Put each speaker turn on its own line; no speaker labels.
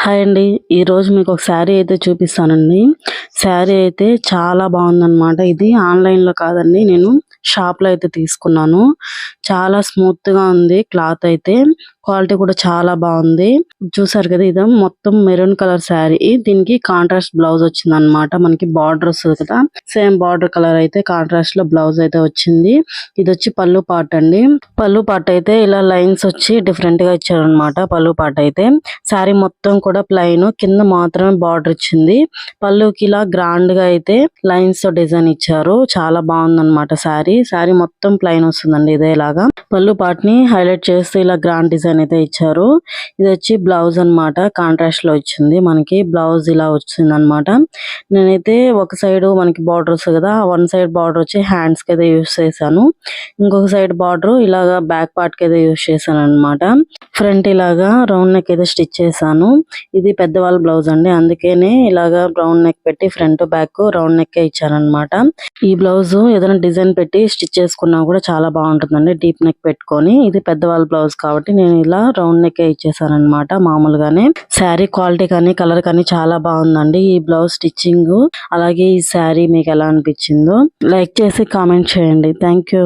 Hi అండి. ఈరోజు మీకు ఒక శారీ అయితే చూపిస్తానండి. శారీ అయితే చాలా బాగుందన్నమాట. ఇది ఆన్లైన్లో కాదండి, నేను షాప్లో అయితే తీసుకున్నాను. చాలా స్మూత్గా ఉంది క్లాత్ అయితే. క్వాలిటీ కూడా చాలా బాగుంది. చూసారు కదా, ఇది మొత్తం మెరూన్ కలర్ శారీ. దీనికి కాంట్రాస్ట్ బ్లౌజ్ వచ్చింది అనమాట. మనకి బార్డర్ వస్తుంది కదా, సేమ్ బార్డర్ కలర్ అయితే కాంట్రాస్ట్ లో బ్లౌజ్ అయితే వచ్చింది. ఇది వచ్చి పళ్ళు పార్ట్ అండి. పళ్ళు పార్ట్ అయితే ఇలా లైన్స్ వచ్చి డిఫరెంట్ గా ఇచ్చారనమాట. పళ్ళు పార్ట్ అయితే శారీ మొత్తం కూడా ప్లెయిన్, కింద మాత్రమే బార్డర్ ఇచ్చింది. పళ్ళుకి ఇలా గ్రాండ్ గా అయితే లైన్స్ తో డిజైన్ ఇచ్చారు. చాలా బాగుంది అనమాట శారీ. శారీ మొత్తం ప్లెయిన్ వస్తుందండి ఇదేలాగా. పళ్ళు పార్ట్ ని హైలైట్ చేస్తూ ఇలా గ్రాండ్ డిజైన్ అయితే ఇచ్చారు. ఇది వచ్చి బ్లౌజ్ అన్నమాట. కాంట్రాస్ట్ లో వచ్చింది మనకి బ్లౌజ్, ఇలా వచ్చింది అనమాట. నేనైతే ఒక సైడ్ మనకి బార్డర్ వస్తుంది కదా, వన్ సైడ్ బార్డర్ వచ్చి హ్యాండ్స్ కి అయితే యూస్ చేశాను. ఇంకొక సైడ్ బార్డర్ ఇలాగా బ్యాక్ పార్ట్ కి అయితే యూస్ చేశాను అనమాట. ఫ్రంట్ ఇలాగా రౌండ్ నెక్ అయితే స్టిచ్ చేశాను. ఇది పెద్దవాళ్ళ బ్లౌజ్ అండి, అందుకనే ఇలాగా రౌండ్ నెక్ పెట్టి ఫ్రంట్ బ్యాక్ రౌండ్ నెక్ ఇచ్చాను అనమాట. ఈ బ్లౌజ్ ఏదైనా డిజైన్ పెట్టి స్టిచ్ చేసుకున్నా కూడా చాలా బాగుంటుందండి, డీప్ నెక్ పెట్టుకొని. ఇది పెద్దవాళ్ళ బ్లౌజ్ కాబట్టి నేను ఇలా రౌండ్ నెక్ ఇచ్చేసాను అనమాట మామూలుగానే. శారీ క్వాలిటీ కానీ కలర్ కానీ చాలా బాగుందండి. ఈ బ్లౌజ్ స్టిచ్చింగ్ అలాగే ఈ శారీ మీకు ఎలా అనిపించిందో లైక్ చేసి కామెంట్ చేయండి. Thank you.